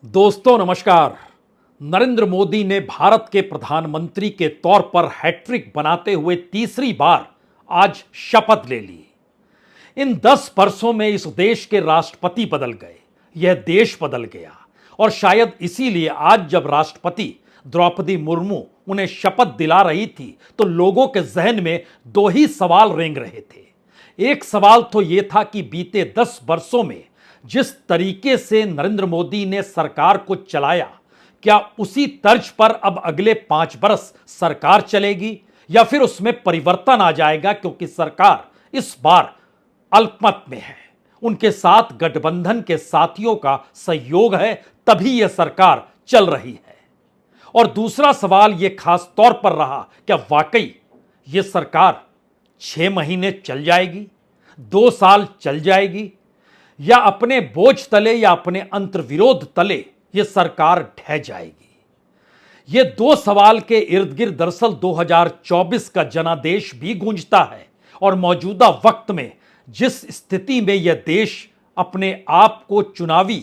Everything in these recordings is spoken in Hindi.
दोस्तों नमस्कार। नरेंद्र मोदी ने भारत के प्रधानमंत्री के तौर पर हैट्रिक बनाते हुए तीसरी बार आज शपथ ले ली। इन 10 वर्षों में इस देश के राष्ट्रपति बदल गए, यह देश बदल गया और शायद इसीलिए आज जब राष्ट्रपति द्रौपदी मुर्मू उन्हें शपथ दिला रही थी तो लोगों के जहन में दो ही सवाल रेंग रहे थे। एक सवाल तो यह था कि बीते 10 वर्षों में जिस तरीके से नरेंद्र मोदी ने सरकार को चलाया, क्या उसी तर्ज पर अब अगले 5 वर्ष सरकार चलेगी या फिर उसमें परिवर्तन आ जाएगा, क्योंकि सरकार इस बार अल्पमत में है, उनके साथ गठबंधन के साथियों का सहयोग है, तभी यह सरकार चल रही है। और दूसरा सवाल यह खास तौर पर रहा, क्या वाकई यह सरकार 6 महीने चल जाएगी, 2 साल चल जाएगी, या अपने बोझ तले या अपने अंतर्विरोध तले यह सरकार ढह जाएगी। ये दो सवाल के इर्द गिर्द दरअसल 2024 का जनादेश भी गूंजता है और मौजूदा वक्त में जिस स्थिति में यह देश अपने आप को चुनावी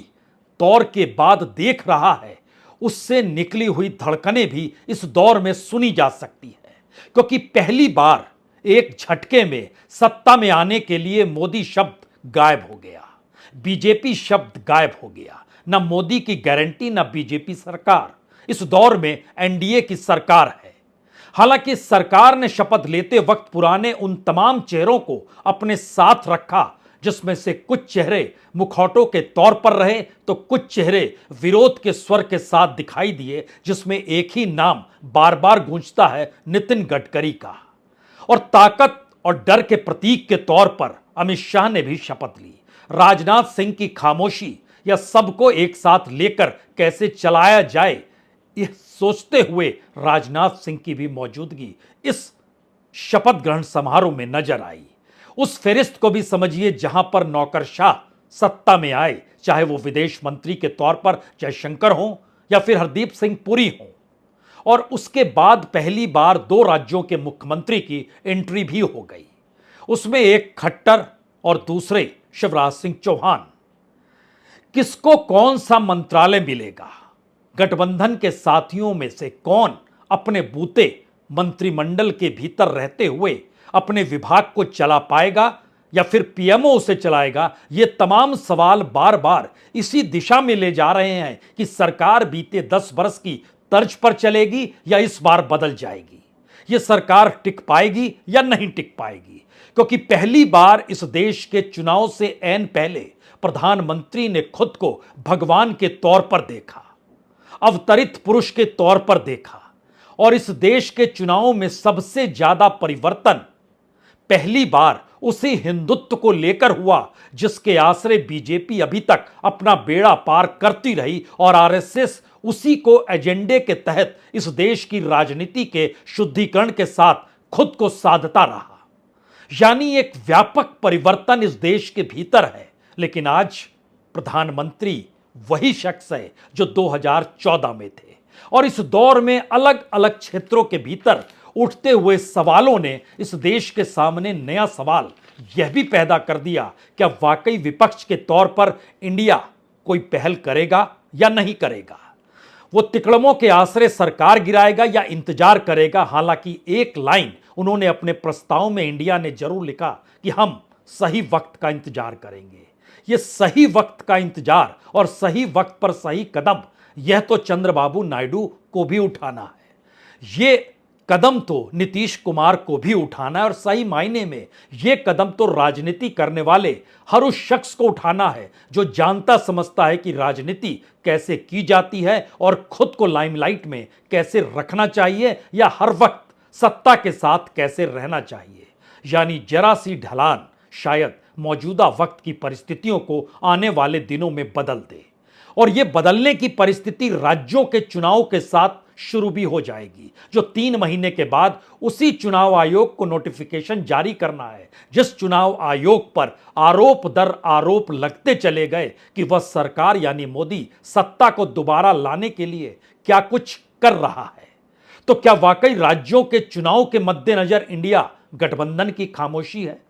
दौर के बाद देख रहा है, उससे निकली हुई धड़कनें भी इस दौर में सुनी जा सकती है, क्योंकि पहली बार एक झटके में सत्ता में आने के लिए मोदी शब्द गायब हो गया, बीजेपी शब्द गायब हो गया। ना मोदी की गारंटी, ना बीजेपी सरकार। इस दौर में एनडीए की सरकार है। हालांकि सरकार ने शपथ लेते वक्त पुराने उन तमाम चेहरों को अपने साथ रखा, जिसमें से कुछ चेहरे मुखौटों के तौर पर रहे तो कुछ चेहरे विरोध के स्वर के साथ दिखाई दिए, जिसमें एक ही नाम बार बार गूंजता है, नितिन गडकरी का। और ताकत और डर के प्रतीक के तौर पर अमित शाह ने भी शपथ ली। राजनाथ सिंह की खामोशी या सबको एक साथ लेकर कैसे चलाया जाए, यह सोचते हुए राजनाथ सिंह की भी मौजूदगी इस शपथ ग्रहण समारोह में नजर आई। उस फेरिस्त को भी समझिए जहां पर नौकरशाह सत्ता में आए, चाहे वो विदेश मंत्री के तौर पर जयशंकर हो या फिर हरदीप सिंह पुरी हो। और उसके बाद पहली बार 2 राज्यों के मुख्यमंत्री की एंट्री भी हो गई, उसमें एक खट्टर और दूसरे शिवराज सिंह चौहान। किसको कौन सा मंत्रालय मिलेगा? गठबंधन के साथियों में से कौन अपने बूते मंत्रिमंडल के भीतर रहते हुए अपने विभाग को चला पाएगा या फिर पीएमओ उसे चलाएगा? ये तमाम सवाल बार बार इसी दिशा में ले जा रहे हैं कि सरकार बीते 10 वर्ष की तर्ज पर चलेगी या इस बार बदल जाएगी। ये सरकार टिक पाएगी या नहीं टिक पाएगी, क्योंकि पहली बार इस देश के चुनाव से ऐन पहले प्रधानमंत्री ने खुद को भगवान के तौर पर देखा, अवतरित पुरुष के तौर पर देखा। और इस देश के चुनावों में सबसे ज्यादा परिवर्तन पहली बार उसी हिंदुत्व को लेकर हुआ जिसके आश्रय बीजेपी अभी तक अपना बेड़ा पार करती रही और आरएसएस उसी को एजेंडे के तहत इस देश की राजनीति के शुद्धिकरण के साथ खुद को साधता रहा। यानी एक व्यापक परिवर्तन इस देश के भीतर है। लेकिन आज प्रधानमंत्री वही शख्स है जो 2014 में थे। और इस दौर में अलग अलग क्षेत्रों के भीतर उठते हुए सवालों ने इस देश के सामने नया सवाल यह भी पैदा कर दिया, क्या वाकई विपक्ष के तौर पर इंडिया कोई पहल करेगा या नहीं करेगा? वो तिकड़मों के आश्रय सरकार गिराएगा या इंतजार करेगा? हालांकि एक लाइन उन्होंने अपने प्रस्ताव में इंडिया ने जरूर लिखा कि हम सही वक्त का इंतजार करेंगे। ये सही वक्त का इंतजार और सही वक्त पर सही कदम, यह तो चंद्रबाबू नायडू को भी उठाना है। ये कदम तो नीतीश कुमार को भी उठाना है और सही मायने में यह कदम तो राजनीति करने वाले हर उस शख्स को उठाना है जो जानता समझता है कि राजनीति कैसे की जाती है और खुद को लाइमलाइट में कैसे रखना चाहिए या हर वक्त सत्ता के साथ कैसे रहना चाहिए। यानी जरा सी ढलान शायद मौजूदा वक्त की परिस्थितियों को आने वाले दिनों में बदल दे। और यह बदलने की परिस्थिति राज्यों के चुनाव के साथ शुरू भी हो जाएगी, जो 3 महीने के बाद उसी चुनाव आयोग को नोटिफिकेशन जारी करना है, जिस चुनाव आयोग पर आरोप दर आरोप लगते चले गए कि वह सरकार यानी मोदी सत्ता को दोबारा लाने के लिए क्या कुछ कर रहा है। तो क्या वाकई राज्यों के चुनाव के मद्देनजर इंडिया गठबंधन की खामोशी है?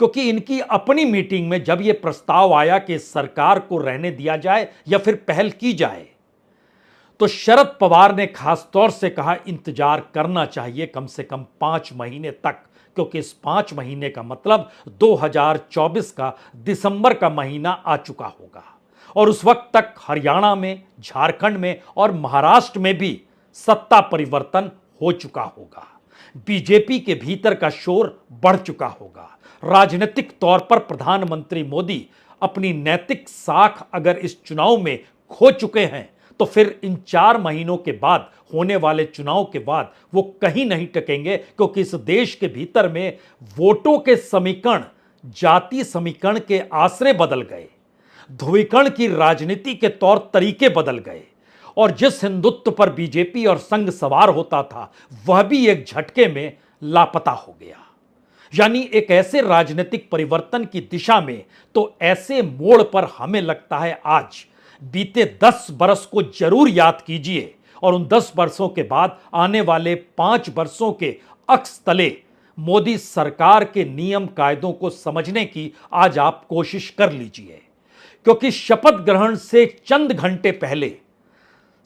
क्योंकि इनकी अपनी मीटिंग में जब यह प्रस्ताव आया कि सरकार को रहने दिया जाए या फिर पहल की जाए, तो शरद पवार ने खास तौर से कहा इंतजार करना चाहिए कम से कम 5 महीने तक, क्योंकि इस 5 महीने का मतलब 2024 का दिसंबर का महीना आ चुका होगा और उस वक्त तक हरियाणा में, झारखंड में और महाराष्ट्र में भी सत्ता परिवर्तन हो चुका होगा। बीजेपी के भीतर का शोर बढ़ चुका होगा। राजनीतिक तौर पर प्रधानमंत्री मोदी अपनी नैतिक साख अगर इस चुनाव में खो चुके हैं, तो फिर इन 4 महीनों के बाद होने वाले चुनाव के बाद वो कहीं नहीं टकेंगे, क्योंकि इस देश के भीतर में वोटों के समीकरण जाति समीकरण के आश्रय बदल गए, ध्रुवीकरण की राजनीति के तौर तरीके बदल गए और जिस हिंदुत्व पर बीजेपी और संघ सवार होता था वह भी एक झटके में लापता हो गया। यानी एक ऐसे राजनीतिक परिवर्तन की दिशा में, तो ऐसे मोड़ पर हमें लगता है आज बीते 10 बरस को जरूर याद कीजिए और उन 10 वर्षों के बाद आने वाले 5 वर्षों के अक्स तले मोदी सरकार के नियम कायदों को समझने की आज आप कोशिश कर लीजिए, क्योंकि शपथ ग्रहण से चंद घंटे पहले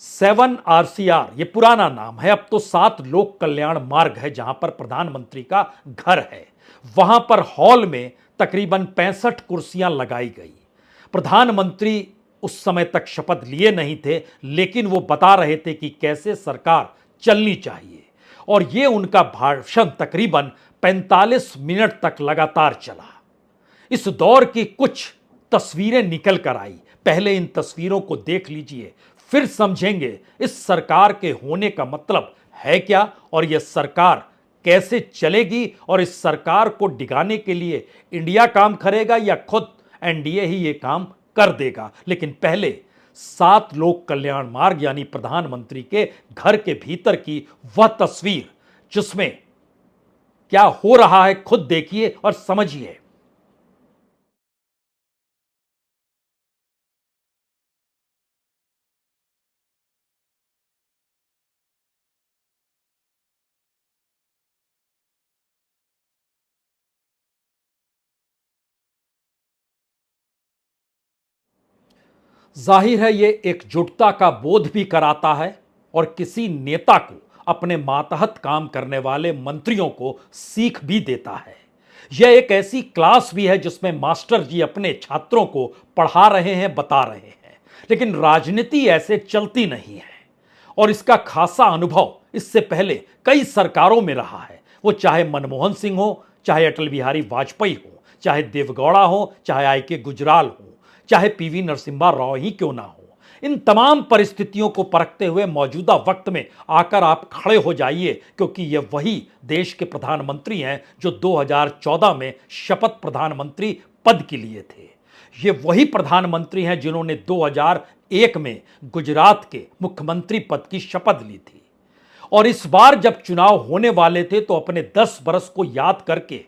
7 RCR, ये पुराना नाम है, अब तो 7 लोक कल्याण मार्ग है जहां पर प्रधानमंत्री का घर है, वहां पर हॉल में तकरीबन 65 कुर्सियां लगाई गई। प्रधानमंत्री उस समय तक शपथ लिए नहीं थे, लेकिन वो बता रहे थे कि कैसे सरकार चलनी चाहिए और ये उनका भाषण तकरीबन 45 मिनट तक लगातार चला। इस दौर की कुछ तस्वीरें निकल कर आई, पहले इन तस्वीरों को देख लीजिए, फिर समझेंगे इस सरकार के होने का मतलब है क्या और यह सरकार कैसे चलेगी और इस सरकार को डिगाने के लिए इंडिया काम करेगा या खुद एनडीए ही ये काम कर देगा। लेकिन पहले 7 लोक कल्याण मार्ग यानी प्रधानमंत्री के घर के भीतर की वह तस्वीर जिसमें क्या हो रहा है खुद देखिए और समझिए। जाहिर है ये एकजुटता का बोध भी कराता है और किसी नेता को अपने मातहत काम करने वाले मंत्रियों को सीख भी देता है। यह एक ऐसी क्लास भी है जिसमें मास्टर जी अपने छात्रों को पढ़ा रहे हैं, बता रहे हैं, लेकिन राजनीति ऐसे चलती नहीं है और इसका खासा अनुभव इससे पहले कई सरकारों में रहा है। वो चाहे मनमोहन सिंह हो, चाहे अटल बिहारी वाजपेयी हो, चाहे देवगौड़ा हो, चाहे आई.के. गुजराल हो, चाहे पीवी नरसिम्हा राव ही क्यों ना हो। इन तमाम परिस्थितियों को परखते हुए मौजूदा वक्त में आकर आप खड़े हो जाइए, क्योंकि ये वही देश के प्रधानमंत्री हैं जो 2014 में शपथ प्रधानमंत्री पद के लिए थे। ये वही प्रधानमंत्री हैं जिन्होंने 2001 में गुजरात के मुख्यमंत्री पद की शपथ ली थी और इस बार जब चुनाव होने वाले थे तो अपने 10 बरस को याद करके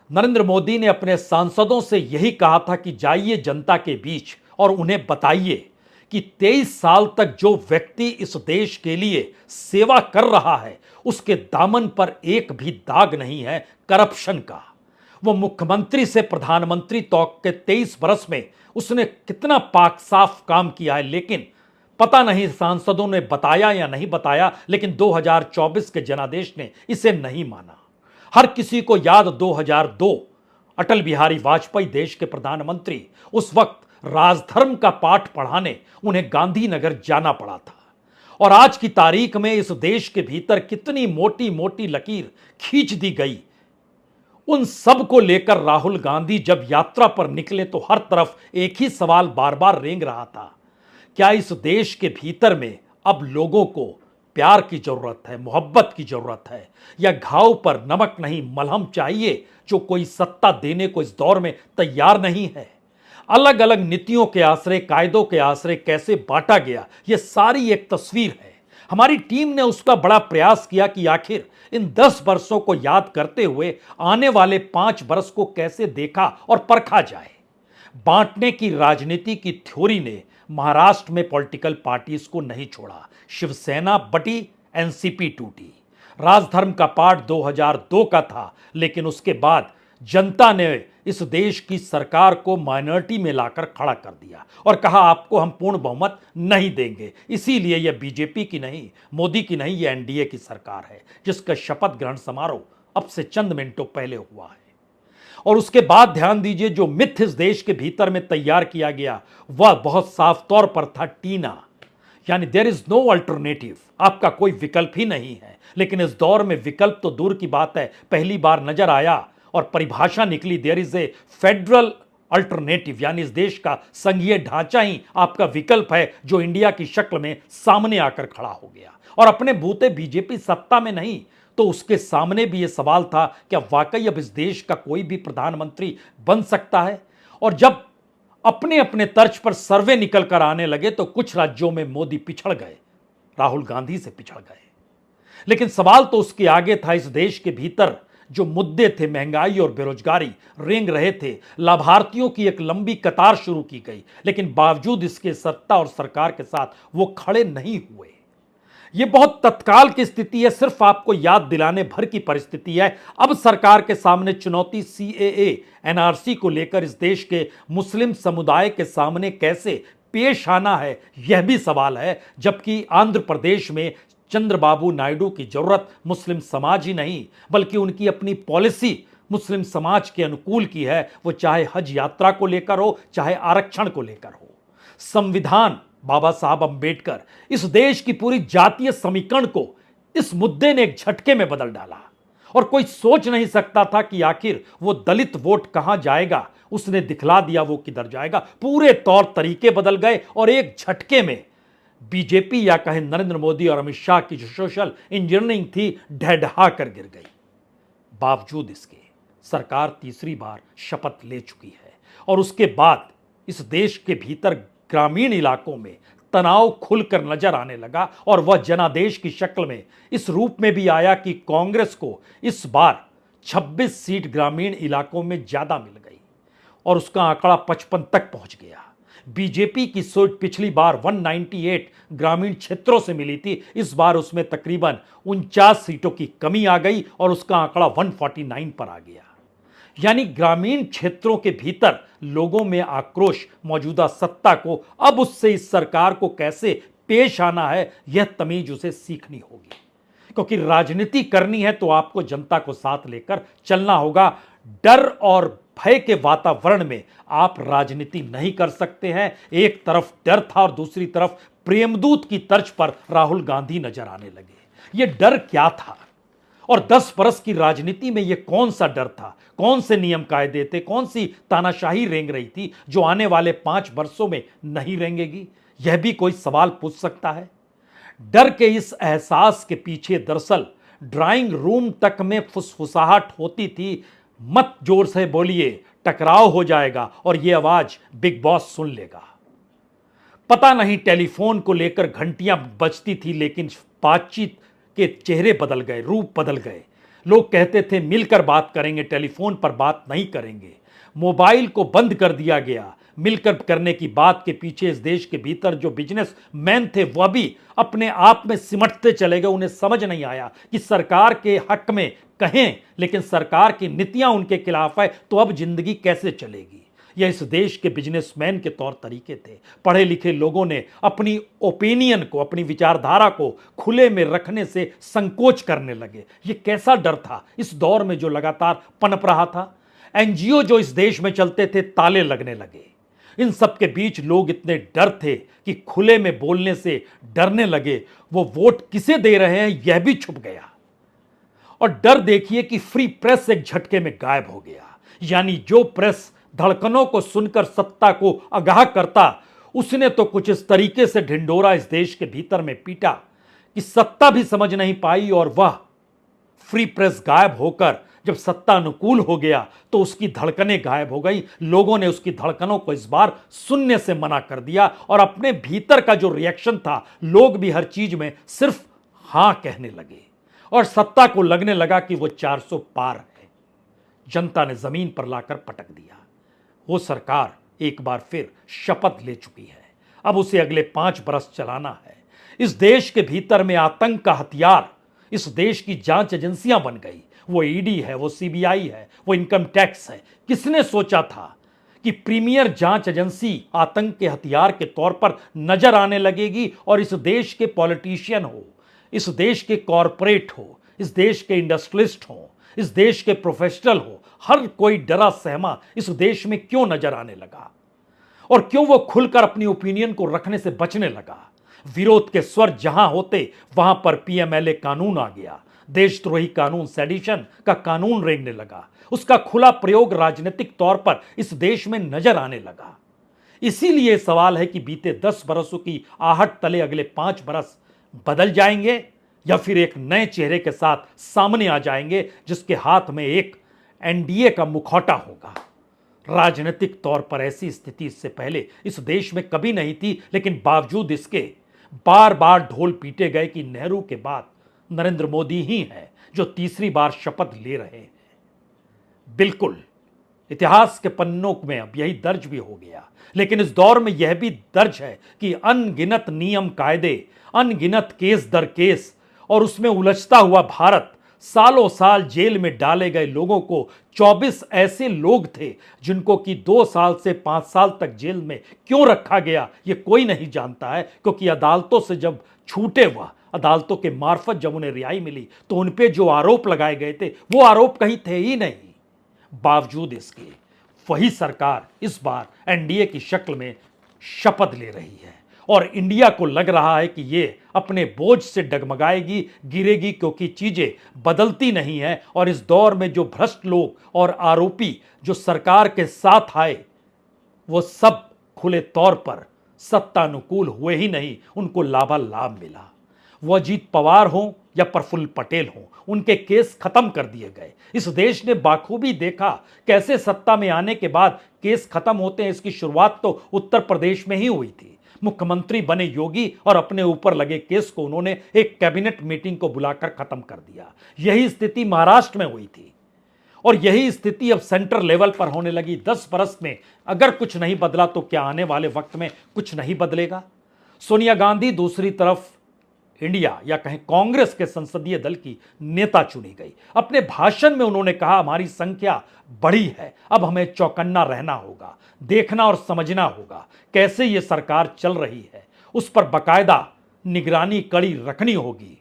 नरेंद्र मोदी ने अपने सांसदों से यही कहा था कि जाइए जनता के बीच और उन्हें बताइए कि 23 साल तक जो व्यक्ति इस देश के लिए सेवा कर रहा है उसके दामन पर एक भी दाग नहीं है करप्शन का। वो मुख्यमंत्री से प्रधानमंत्री तक के 23 बरस में उसने कितना पाक साफ काम किया है, लेकिन पता नहीं सांसदों ने बताया या नहीं बताया, लेकिन 2024 के जनादेश ने इसे नहीं माना। हर किसी को याद 2002 अटल बिहारी वाजपेयी देश के प्रधानमंत्री, उस वक्त राजधर्म का पाठ पढ़ाने उन्हें गांधीनगर जाना पड़ा था और आज की तारीख में इस देश के भीतर कितनी मोटी मोटी लकीर खींच दी गई। उन सब को लेकर राहुल गांधी जब यात्रा पर निकले तो हर तरफ एक ही सवाल बार बार रेंग रहा था, क्या इस देश के भीतर में अब लोगों को प्यार की जरूरत है, मोहब्बत की जरूरत है, या घाव पर नमक नहीं मलहम चाहिए जो कोई सत्ता देने को इस दौर में तैयार नहीं है। अलग अलग नीतियों के आश्रय, कायदों के आश्रय कैसे बांटा गया, यह सारी एक तस्वीर है। हमारी टीम ने उसका बड़ा प्रयास किया कि आखिर इन 10 वर्षों को याद करते हुए आने वाले 5 वर्ष को कैसे देखा और परखा जाए। बांटने की राजनीति की थ्योरी ने महाराष्ट्र में पॉलिटिकल पार्टीज को नहीं छोड़ा। शिवसेना बटी, एनसीपी टूटी। राजधर्म का पाठ 2002 का था, लेकिन उसके बाद जनता ने इस देश की सरकार को माइनॉरिटी में लाकर खड़ा कर दिया और कहा आपको हम पूर्ण बहुमत नहीं देंगे। इसीलिए यह बीजेपी की नहीं, मोदी की नहीं, यह एनडीए की सरकार है जिसका शपथ ग्रहण समारोह अब से चंद मिनटों पहले हुआ है। और उसके बाद ध्यान दीजिए, जो मिथ इस देश के भीतर में तैयार किया गया वह बहुत साफ तौर पर था टीना, यानी देयर इज नो अल्टरनेटिव, आपका कोई विकल्प ही नहीं है। लेकिन इस दौर में विकल्प तो दूर की बात है, पहली बार नजर आया और परिभाषा निकली, there is a federal alternative, यानी इस देश का संघीय ढांचा ही आपका विकल्प है, जो इंडिया की शक्ल में सामने आकर खड़ा हो गया। और अपने बूते बीजेपी सत्ता में नहीं तो उसके सामने भी यह सवाल था, क्या वाकई अब इस देश का कोई भी प्रधानमंत्री बन सकता है? और जब अपने अपने तर्ज पर सर्वे निकल कर आने लगे तो कुछ राज्यों में मोदी पिछड़ गए, राहुल गांधी से पिछड़ गए। लेकिन सवाल तो उसके आगे था, इस देश के भीतर जो मुद्दे थे, महंगाई और बेरोजगारी रेंग रहे थे, लाभार्थियों की एक लंबी कतार शुरू की गई, लेकिन बावजूद इसके सत्ता और सरकार के साथ वो खड़े नहीं हुए। यह बहुत तत्काल की स्थिति है, सिर्फ आपको याद दिलाने भर की परिस्थिति है। अब सरकार के सामने चुनौती सीएए एनआरसी को लेकर इस देश के मुस्लिम समुदाय के सामने कैसे पेश आना है, यह भी सवाल है। जबकि आंध्र प्रदेश में चंद्रबाबू नायडू की जरूरत मुस्लिम समाज ही नहीं बल्कि उनकी अपनी पॉलिसी मुस्लिम समाज के अनुकूल की है, वो चाहे हज यात्रा को लेकर हो, चाहे आरक्षण को लेकर हो। संविधान बाबा साहब अंबेडकर, इस देश की पूरी जातीय समीकरण को इस मुद्दे ने एक झटके में बदल डाला और कोई सोच नहीं सकता था कि आखिर वो दलित वोट कहां जाएगा, उसने दिखला दिया वो किधर जाएगा। पूरे तौर तरीके बदल गए और एक झटके में बीजेपी या कहें नरेंद्र मोदी और अमित शाह की जो सोशल इंजीनियरिंग थी ढह कर गिर गई। बावजूद इसके सरकार तीसरी बार शपथ ले चुकी है और उसके बाद इस देश के भीतर ग्रामीण इलाकों में तनाव खुलकर नजर आने लगा और वह जनादेश की शक्ल में इस रूप में भी आया कि कांग्रेस को इस बार 26 सीट ग्रामीण इलाकों में ज्यादा मिल गई और उसका आंकड़ा 55 तक पहुंच गया। बीजेपी की सीट पिछली बार 198 ग्रामीण क्षेत्रों से मिली थी, इस बार उसमें तकरीबन 49 सीटों की कमी आ गई और उसका आंकड़ा 149 पर आ गया। यानी ग्रामीण क्षेत्रों के भीतर लोगों में आक्रोश, मौजूदा सत्ता को अब उससे इस सरकार को कैसे पेश आना है, यह तमीज उसे सीखनी होगी। क्योंकि राजनीति करनी है तो आपको जनता को साथ लेकर चलना होगा। डर और भय के वातावरण में आप राजनीति नहीं कर सकते हैं। एक तरफ डर था और दूसरी तरफ प्रेमदूत की तर्ज पर राहुल गांधी नजर आने लगे। यह डर क्या था और 10 बरस की राजनीति में यह कौन सा डर था, कौन से नियम कायदे थे, कौन सी तानाशाही रेंग रही थी जो आने वाले 5 वर्षों में नहीं रेंगेगी, यह भी कोई सवाल पूछ सकता है। डर के इस एहसास के पीछे दरअसल ड्राइंग रूम तक में फुसफुसाहट होती थी, मत जोर से बोलिए, टकराव हो जाएगा और यह आवाज बिग बॉस सुन लेगा। पता नहीं टेलीफोन को लेकर घंटियां बजती थी, लेकिन बातचीत के चेहरे बदल गए, रूप बदल गए। लोग कहते थे मिलकर बात करेंगे, टेलीफोन पर बात नहीं करेंगे। मोबाइल को बंद कर दिया गया। मिलकर करने की बात के पीछे इस देश के भीतर जो बिजनेस मैन थे वह भी अपने आप में सिमटते चले गए। उन्हें समझ नहीं आया कि सरकार के हक में कहें, लेकिन सरकार की नीतियां उनके खिलाफ है तो अब जिंदगी कैसे चलेगी। यह इस देश के बिजनेसमैन के तौर तरीके थे। पढ़े लिखे लोगों ने अपनी ओपिनियन को, अपनी विचारधारा को खुले में रखने से संकोच करने लगे। यह कैसा डर था इस दौर में जो लगातार पनप रहा था। एनजीओ जो इस देश में चलते थे ताले लगने लगे। इन सब के बीच लोग इतने डर थे कि खुले में बोलने से डरने लगे। वो वोट किसे दे रहे हैं यह भी छुप गया। और डर देखिए कि फ्री प्रेस एक झटके में गायब हो गया। यानी जो प्रेस धड़कनों को सुनकर सत्ता को आगाह करता, उसने तो कुछ इस तरीके से ढिंडोरा इस देश के भीतर में पीटा कि सत्ता भी समझ नहीं पाई। और वह फ्री प्रेस गायब होकर जब सत्ता अनुकूल हो गया तो उसकी धड़कनें गायब हो गई। लोगों ने उसकी धड़कनों को इस बार सुनने से मना कर दिया और अपने भीतर का जो रिएक्शन था, लोग भी हर चीज में सिर्फ हां कहने लगे और सत्ता को लगने लगा कि वो 400 पार है। जनता ने जमीन पर लाकर पटक दिया। वो सरकार एक बार फिर शपथ ले चुकी है। अब उसे अगले 5 बरस चलाना है। इस देश के भीतर में आतंक का हथियार इस देश की जांच एजेंसियां बन गई। वो ईडी है, वो सीबीआई है, वो इनकम टैक्स है। किसने सोचा था कि प्रीमियर जांच एजेंसी आतंक के हथियार के तौर पर नजर आने लगेगी और इस देश के पॉलिटिशियन हो, इस देश के कॉरपोरेट हो, इस देश के इंडस्ट्रियलिस्ट हो, इस देश के प्रोफेशनल हो, हर कोई डरा सहमा इस देश में क्यों नजर आने लगा और क्यों वो खुलकर अपनी ओपिनियन को रखने से बचने लगा। विरोध के स्वर जहां होते वहां पर पीएमएलए कानून आ गया, देशद्रोही कानून, सेडिशन का कानून रेंगने लगा। उसका खुला प्रयोग राजनीतिक तौर पर इस देश में नजर आने लगा। इसीलिए सवाल है कि बीते 10 बरसों की आहट तले अगले 5 बरस बदल जाएंगे या फिर एक नए चेहरे के साथ सामने आ जाएंगे जिसके हाथ में एक एनडीए का मुखौटा होगा। राजनीतिक तौर पर ऐसी स्थिति इससे पहले इस देश में कभी नहीं थी, लेकिन बावजूद इसके बार बार ढोल पीटे गए कि नेहरू के बाद नरेंद्र मोदी ही हैं जो तीसरी बार शपथ ले रहे हैं। बिल्कुल, इतिहास के पन्नों में अब यही दर्ज भी हो गया, लेकिन इस दौर में यह भी दर्ज है कि अनगिनत नियम कायदे, अनगिनत केस दर केस और उसमें उलझता हुआ भारत, सालों साल जेल में डाले गए लोगों को 24 ऐसे लोग थे जिनको कि 2 साल से 5 साल तक जेल में क्यों रखा गया ये कोई नहीं जानता है, क्योंकि अदालतों से जब छूटे हुआ, अदालतों के मार्फत जब उन्हें रिहाई मिली तो उन पे जो आरोप लगाए गए थे वो आरोप कहीं थे ही नहीं। बावजूद इसके वही सरकार इस बार एनडीए की शक्ल में शपथ ले रही है और इंडिया को लग रहा है कि ये अपने बोझ से डगमगाएगी, गिरेगी, क्योंकि चीजें बदलती नहीं है। और इस दौर में जो भ्रष्ट लोग और आरोपी जो सरकार के साथ आए वो सब खुले तौर पर सत्तानुकूल हुए ही नहीं, उनको लाभालाभ मिला। वो अजीत पवार हों या प्रफुल्ल पटेल हों, उनके केस खत्म कर दिए गए। इस देश ने बाखूबी देखा कैसे सत्ता में आने के बाद केस खत्म होते हैं। इसकी शुरुआत तो उत्तर प्रदेश में ही हुई थी। मुख्यमंत्री बने योगी और अपने ऊपर लगे केस को उन्होंने एक कैबिनेट मीटिंग को बुलाकर खत्म कर दिया। यही स्थिति महाराष्ट्र में हुई थी और यही स्थिति अब सेंटर लेवल पर होने लगी। 10 बरस में अगर कुछ नहीं बदला तो क्या आने वाले वक्त में कुछ नहीं बदलेगा। सोनिया गांधी दूसरी तरफ इंडिया या कहें कांग्रेस के संसदीय दल की नेता चुनी गई। अपने भाषण में उन्होंने कहा, हमारी संख्या बढ़ी है, अब हमें चौकन्ना रहना होगा, देखना और समझना होगा कैसे ये सरकार चल रही है, उस पर बाकायदा निगरानी कड़ी रखनी होगी,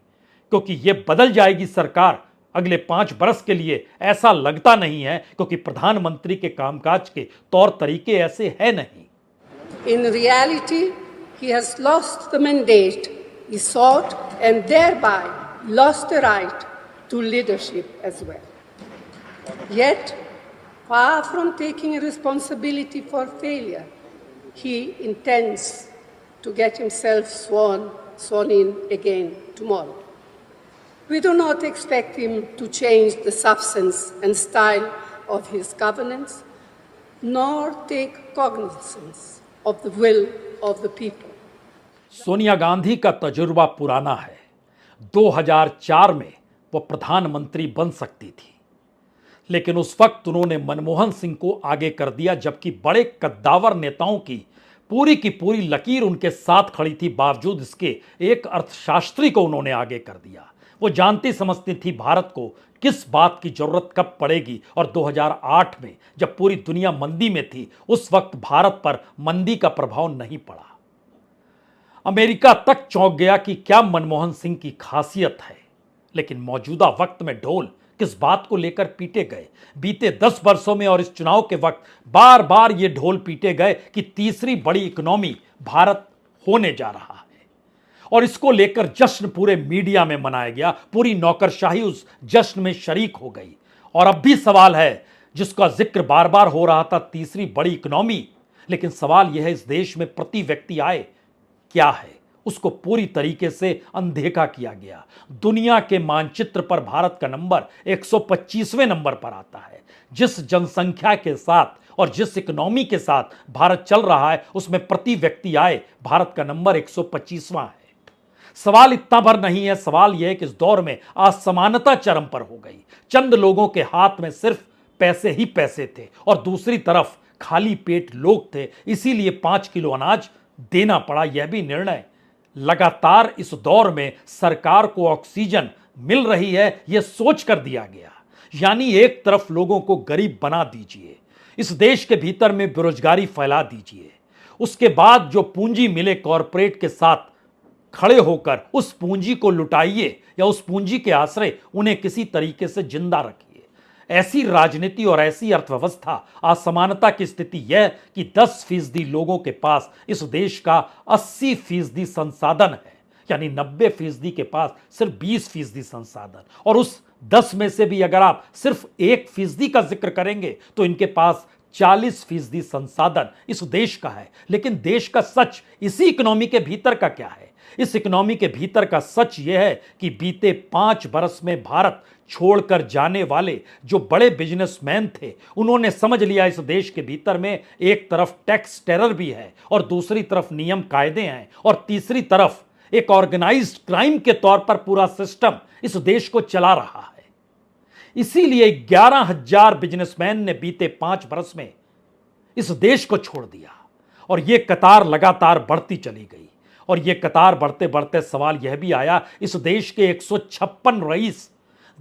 क्योंकि ये बदल जाएगी सरकार अगले 5 बरस के लिए, ऐसा लगता नहीं है, क्योंकि प्रधानमंत्री के कामकाज के तौर तरीके ऐसे है नहीं। In reality, he has lost the mandate he sought and thereby lost the right to leadership as well. Yet, far from taking responsibility for failure, he intends to get himself sworn in again tomorrow. We do not expect him to change the substance and style of his governance, nor take cognizance of the will of the people. Sonia Gandhi का तजुर्बा पुराना है। 2004 में वो प्रधानमंत्री बन सकती थी, लेकिन उस वक्त उन्होंने मनमोहन सिंह को आगे कर दिया, जबकि बड़े कद्दावर नेताओं की पूरी लकीर उनके साथ खड़ी थी। बावजूद इसके एक अर्थशास्त्री को उन्होंने आगे कर दिया। वो जानती समझती थी भारत को किस बात की जरूरत कब पड़ेगी, और 2008 में जब पूरी दुनिया मंदी में थी उस वक्त भारत पर मंदी का प्रभाव नहीं पड़ा। अमेरिका तक चौंक गया कि क्या मनमोहन सिंह की खासियत है, लेकिन मौजूदा वक्त में ढोल किस बात को लेकर पीटे गए। बीते 10 वर्षों में और इस चुनाव के वक्त बार बार ये ढोल पीटे गए कि तीसरी बड़ी इकोनॉमी भारत होने जा रहा है, और इसको लेकर जश्न पूरे मीडिया में मनाया गया। पूरी नौकरशाही उस जश्न में शरीक हो गई। और अब भी सवाल है जिसका जिक्र बार बार हो रहा था, तीसरी बड़ी इकोनॉमी, लेकिन सवाल यह है इस देश में प्रति व्यक्ति आय क्या है, उसको पूरी तरीके से अनदेखा किया गया। दुनिया के मानचित्र पर भारत का नंबर 125वें नंबर पर आता है। जिस जनसंख्या के साथ और जिस इकोनॉमी के साथ भारत चल रहा है उसमें प्रति व्यक्ति आय भारत का नंबर 125वां है। सवाल इतना भर नहीं है, सवाल यह है कि इस दौर में असमानता चरम पर हो गई। चंद लोगों के हाथ में सिर्फ पैसे ही पैसे थे और दूसरी तरफ खाली पेट लोग थे, इसीलिए 5 किलो अनाज देना पड़ा। यह भी निर्णय लगातार इस दौर में सरकार को ऑक्सीजन मिल रही है यह सोच कर दिया गया। यानी एक तरफ लोगों को गरीब बना दीजिए, इस देश के भीतर में बेरोजगारी फैला दीजिए, उसके बाद जो पूंजी मिले कॉरपोरेट के साथ खड़े होकर उस पूंजी को लुटाइए या उस पूंजी के आश्रय उन्हें किसी तरीके से जिंदा रखिए। ऐसी राजनीति और ऐसी अर्थव्यवस्था, असमानता की स्थिति यह कि 10% लोगों के पास इस देश का 80% संसाधन है, यानी 90% के पास सिर्फ 20% संसाधन, और उस 10 में से भी अगर आप सिर्फ 1% का जिक्र करेंगे तो इनके पास 40% संसाधन इस देश का है। लेकिन देश का सच इसी इकोनॉमी के भीतर का क्या है? इस इकोनॉमी के भीतर का सच यह है कि बीते 5 वर्ष में भारत छोड़कर जाने वाले जो बड़े बिजनेसमैन थे, उन्होंने समझ लिया इस देश के भीतर में एक तरफ टैक्स टेरर भी है और दूसरी तरफ नियम कायदे हैं और तीसरी तरफ एक ऑर्गेनाइज्ड क्राइम के तौर पर पूरा सिस्टम इस देश को चला रहा है। इसीलिए 11,000 बिजनेसमैन ने बीते 5 वर्ष में इस देश को छोड़ दिया और यह कतार लगातार बढ़ती चली गई। और यह कतार बढ़ते बढ़ते सवाल यह भी आया, इस देश के 156 रईस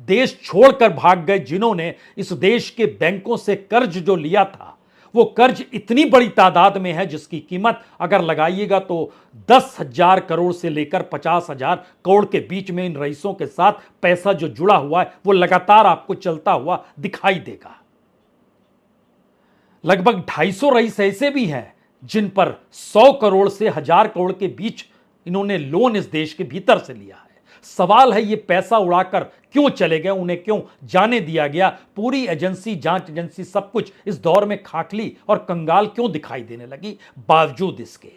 देश छोड़कर भाग गए, जिन्होंने इस देश के बैंकों से कर्ज जो लिया था, वो कर्ज इतनी बड़ी तादाद में है जिसकी कीमत अगर लगाइएगा तो 10,000 करोड़ से लेकर 50,000 करोड़ के बीच में इन रईसों के साथ पैसा जो जुड़ा हुआ है वो लगातार आपको चलता हुआ दिखाई देगा। लगभग 250 रईस ऐसे भी हैं जिन पर 100 करोड़ से 1000 करोड़ के बीच इन्होंने लोन इस देश के भीतर से लिया है। सवाल है ये पैसा उड़ाकर क्यों चले गए, उन्हें क्यों जाने दिया गया? पूरी एजेंसी, जांच एजेंसी, सब कुछ इस दौर में खाकली और कंगाल क्यों दिखाई देने लगी? बावजूद इसके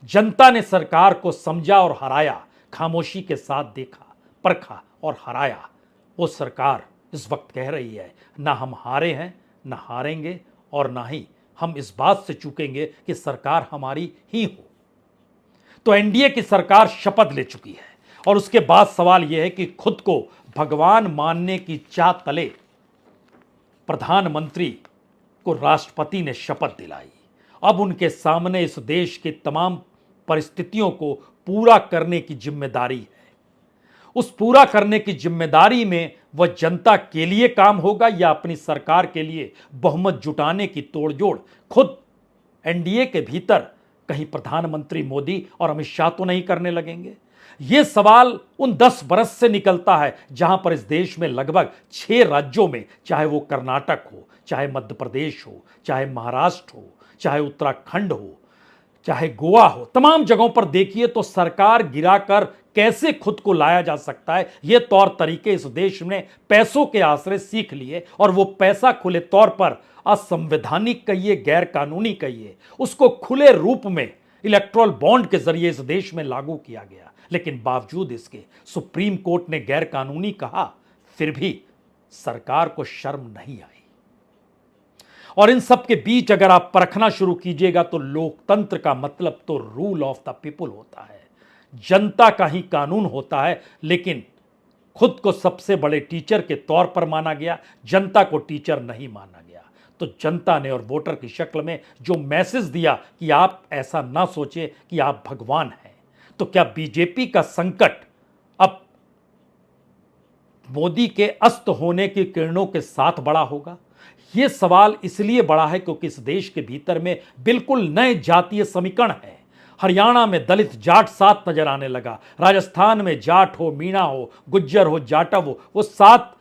जनता ने सरकार को समझा और हराया, खामोशी के साथ देखा, परखा और हराया। वो सरकार इस वक्त कह रही है, ना हम हारे हैं, ना हारेंगे और ना ही हम इस बात से चूकेंगे कि सरकार हमारी ही हो। तो एनडीए की सरकार शपथ ले चुकी है और उसके बाद सवाल यह है कि खुद को भगवान मानने की चाह तले प्रधानमंत्री को राष्ट्रपति ने शपथ दिलाई। अब उनके सामने इस देश के तमाम परिस्थितियों को पूरा करने की जिम्मेदारी है। उस पूरा करने की जिम्मेदारी में वह जनता के लिए काम होगा या अपनी सरकार के लिए बहुमत जुटाने की तोड़जोड़ खुद एनडीए के भीतर कहीं प्रधानमंत्री मोदी और अमित शाह तो नहीं करने लगेंगे? यह सवाल उन 10 बरस से निकलता है जहां पर इस देश में लगभग 6 राज्यों में, चाहे वो कर्नाटक हो, चाहे मध्य प्रदेश हो, चाहे महाराष्ट्र हो, चाहे उत्तराखंड हो, चाहे गोवा हो, तमाम जगहों पर देखिए तो सरकार गिराकर कैसे खुद को लाया जा सकता है, ये तौर तरीके इस देश में पैसों के आश्रय सीख लिए और वो पैसा खुले तौर पर असंवैधानिक कहिए, गैर कानूनी कहिए, उसको खुले रूप में इलेक्ट्रल बॉन्ड के जरिए इस देश में लागू किया गया। लेकिन बावजूद इसके सुप्रीम कोर्ट ने गैर कानूनी कहा, फिर भी सरकार को शर्म नहीं आई। और इन सब के बीच अगर आप परखना शुरू कीजिएगा तो लोकतंत्र का मतलब तो रूल ऑफ द पीपुल होता है, जनता का ही कानून होता है। लेकिन खुद को सबसे बड़े टीचर के तौर पर माना गया, जनता को टीचर नहीं माना गया। तो जनता ने और वोटर की शक्ल में जो मैसेज दिया कि आप ऐसा ना सोचें कि आप भगवान हैं, तो क्या बीजेपी का संकट अब मोदी के अस्त होने की किरणों के साथ बड़ा होगा? यह सवाल इसलिए बड़ा है क्योंकि इस देश के भीतर में बिल्कुल नए जातीय समीकरण है। हरियाणा में दलित जाट साथ नजर आने लगा, राजस्थान में जाट हो, मीणा हो, गुज्जर हो, जाटव हो, वो साथ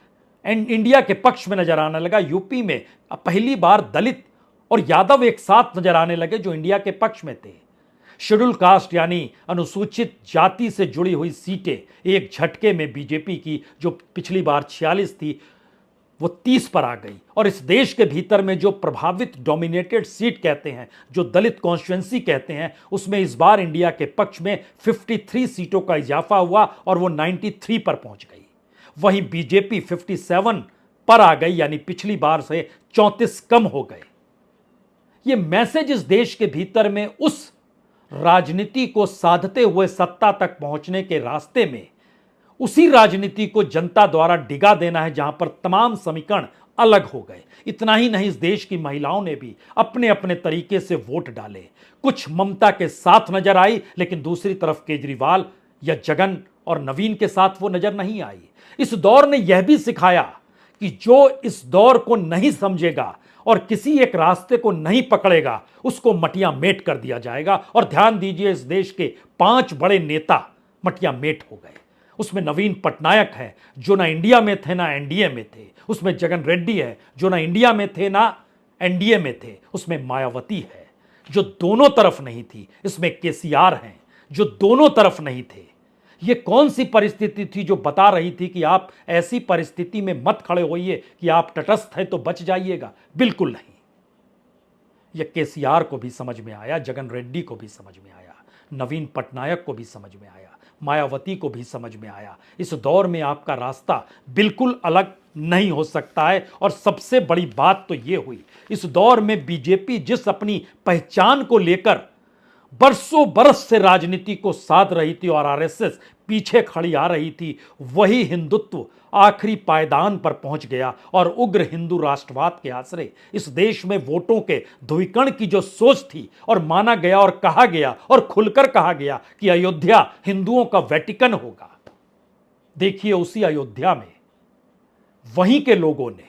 इंडिया के पक्ष में नजर आने लगा। यूपी में पहली बार दलित और यादव एक साथ नजर आने लगे जो इंडिया के पक्ष में थे। शेड्यूल कास्ट यानी अनुसूचित जाति से जुड़ी हुई सीटें एक झटके में बीजेपी की जो पिछली बार 46 थी वो 30 पर आ गई। और इस देश के भीतर में जो प्रभावित डोमिनेटेड सीट कहते हैं, जो दलित कॉन्स्टिट्यूएंसी कहते हैं, उसमें इस बार इंडिया के पक्ष में 53 सीटों का इजाफा हुआ और वो 93 पर पहुंच गई। वहीं बीजेपी 57 पर आ गई, यानी पिछली बार से 34 कम हो गए। ये मैसेज इस देश के भीतर में उस राजनीति को साधते हुए सत्ता तक पहुंचने के रास्ते में उसी राजनीति को जनता द्वारा डिगा देना है जहां पर तमाम समीकरण अलग हो गए। इतना ही नहीं, इस देश की महिलाओं ने भी अपने अपने तरीके से वोट डाले। कुछ ममता के साथ नजर आई, लेकिन दूसरी तरफ केजरीवाल या जगन और नवीन के साथ वो नजर नहीं आई। इस दौर ने यह भी सिखाया कि जो इस दौर को नहीं समझेगा और किसी एक रास्ते को नहीं पकड़ेगा उसको मटिया मेट कर दिया जाएगा। और ध्यान दीजिए, इस देश के 5 बड़े नेता मटिया मेट हो गए। उसमें नवीन पटनायक है जो ना इंडिया में थे ना एनडीए में थे। उसमें जगन रेड्डी है जो ना इंडिया में थे ना एनडीए में थे। उसमें मायावती है जो दोनों तरफ नहीं थी। इसमें केसीआर हैं जो दोनों तरफ नहीं थे। यह कौन सी परिस्थिति थी जो बता रही थी कि आप ऐसी परिस्थिति में मत खड़े होइए कि आप तटस्थ हैं तो बच जाइएगा? बिल्कुल नहीं। यह केसीआर को भी समझ में आया, जगन रेड्डी को भी समझ में आया, नवीन पटनायक को भी समझ में आया, मायावती को भी समझ में आया। इस दौर में आपका रास्ता बिल्कुल अलग नहीं हो सकता है। और सबसे बड़ी बात तो यह हुई, इस दौर में बीजेपी जिस अपनी पहचान को लेकर बरसों बरस से राजनीति को साध रही थी और आरएसएस पीछे खड़ी आ रही थी, वही हिंदुत्व आखिरी पायदान पर पहुंच गया और उग्र हिंदू राष्ट्रवाद के आश्रय इस देश में वोटों के ध्रुवीकरण की जो सोच थी और माना गया और कहा गया और खुलकर कहा गया कि अयोध्या हिंदुओं का वेटिकन होगा। देखिए, उसी अयोध्या में वहीं के लोगों ने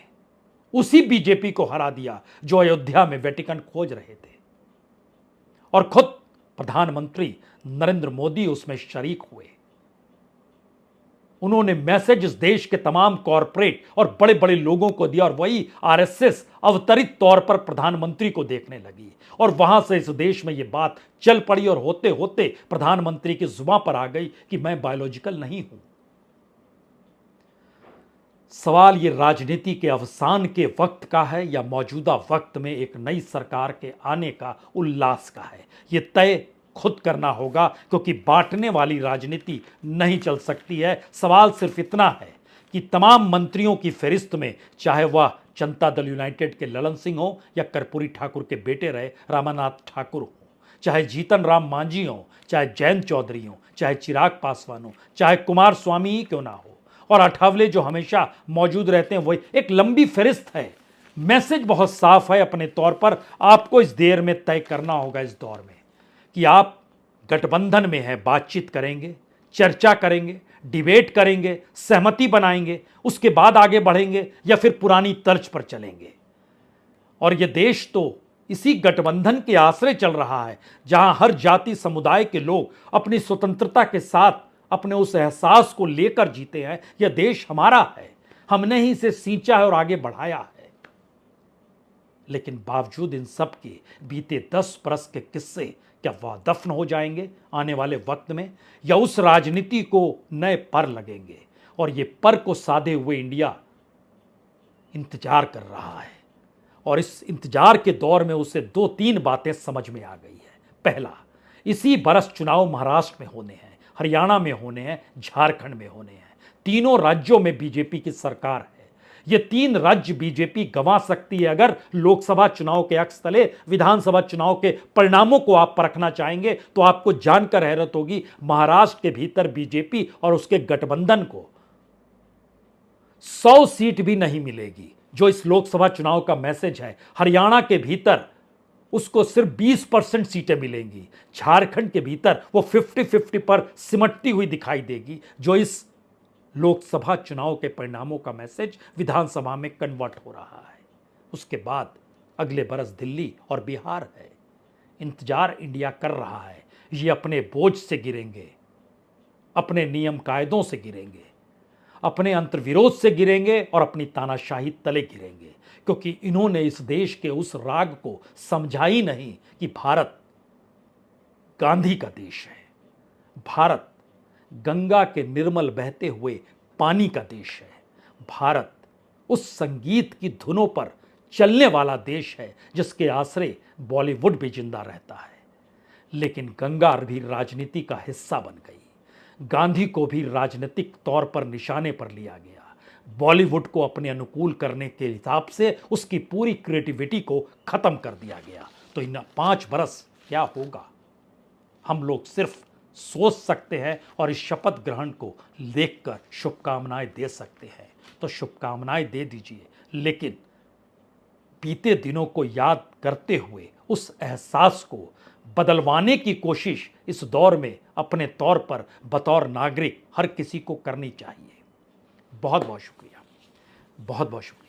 उसी बीजेपी को हरा दिया जो अयोध्या में वेटिकन खोज रहे थे। और खुद प्रधानमंत्री नरेंद्र मोदी उसमें शरीक हुए। उन्होंने मैसेज इस देश के तमाम कॉरपोरेट और बड़े बड़े लोगों को दिया और वही आरएसएस अवतरित तौर पर प्रधानमंत्री को देखने लगी। और वहां से इस देश में यह बात चल पड़ी और होते होते प्रधानमंत्री की जुबान पर आ गई कि मैं बायोलॉजिकल नहीं हूं। सवाल ये राजनीति के अवसान के वक्त का है या मौजूदा वक्त में एक नई सरकार के आने का उल्लास का है? ये तय खुद करना होगा, क्योंकि बांटने वाली राजनीति नहीं चल सकती है। सवाल सिर्फ इतना है कि तमाम मंत्रियों की फहरिस्त में, चाहे वह जनता दल यूनाइटेड के ललन सिंह हो या कर्पूरी ठाकुर के बेटे रहे रामानाथ ठाकुर हो, चाहे जीतन राम मांझी हो, चाहे जयंत चौधरी हो, चाहे चिराग पासवान हो, चाहे कुमार स्वामी ही क्यों ना हो, और अठावले जो हमेशा मौजूद रहते हैं, वही एक लंबी फहरिस्त है। मैसेज बहुत साफ है अपने तौर पर। आपको इस देर में तय करना होगा इस दौर में कि आप गठबंधन में हैं, बातचीत करेंगे, चर्चा करेंगे, डिबेट करेंगे, सहमति बनाएंगे, उसके बाद आगे बढ़ेंगे या फिर पुरानी तर्ज पर चलेंगे। और यह देश तो इसी गठबंधन के आश्रय चल रहा है जहां हर जाति समुदाय के लोग अपनी स्वतंत्रता के साथ अपने उस एहसास को लेकर जीते हैं, यह देश हमारा है, हमने ही इसे सींचा है और आगे बढ़ाया है। लेकिन बावजूद इन सब के बीते 10 बरस के किस्से क्या वह दफन हो जाएंगे आने वाले वक्त में, या उस राजनीति को नए पर लगेंगे? और ये पर को साधे हुए इंडिया इंतजार कर रहा है और इस इंतजार के दौर में उसे 2-3 बातें समझ में आ गई है। पहला, इसी बरस चुनाव महाराष्ट्र में होने हैं, हरियाणा में होने हैं, झारखंड में होने हैं। तीनों राज्यों में बीजेपी की सरकार है। ये 3 राज्य बीजेपी गंवा सकती है। अगर लोकसभा चुनाव के अक्स तले विधानसभा चुनाव के परिणामों को आप परखना चाहेंगे तो आपको जानकर हैरत होगी, महाराष्ट्र के भीतर बीजेपी और उसके गठबंधन को 100 सीट भी नहीं मिलेगी, जो इस लोकसभा चुनाव का मैसेज है। हरियाणा के भीतर उसको सिर्फ 20% सीटें मिलेंगी। झारखंड के भीतर वो 50-50 पर सिमटती हुई दिखाई देगी, जो इस लोकसभा चुनाव के परिणामों का मैसेज विधानसभा में कन्वर्ट हो रहा है। उसके बाद अगले बरस दिल्ली और बिहार है। इंतजार इंडिया कर रहा है। ये अपने बोझ से गिरेंगे, अपने नियम कायदों से गिरेंगे, अपने अंतर्विरोध से गिरेंगे और अपनी तानाशाही तले गिरेंगे, क्योंकि इन्होंने इस देश के उस राग को समझा ही नहीं कि भारत गांधी का देश है, भारत गंगा के निर्मल बहते हुए पानी का देश है, भारत उस संगीत की धुनों पर चलने वाला देश है जिसके आश्रय बॉलीवुड भी जिंदा रहता है। लेकिन गंगा भी राजनीति का हिस्सा बन गई। गांधी को भी राजनीतिक तौर पर निशाने पर लिया गया। बॉलीवुड को अपने अनुकूल करने के हिसाब से उसकी पूरी क्रिएटिविटी को खत्म कर दिया गया। तो इन 5 बरस क्या होगा, हम लोग सिर्फ सोच सकते हैं और इस शपथ ग्रहण को देखकर शुभकामनाएं दे सकते हैं। तो शुभकामनाएं दे दीजिए, लेकिन बीते दिनों को याद करते हुए उस एहसास को बदलवाने की कोशिश इस दौर में अपने तौर पर बतौर नागरिक हर किसी को करनी चाहिए। बहुत बहुत शुक्रिया। बहुत बहुत शुक्रिया।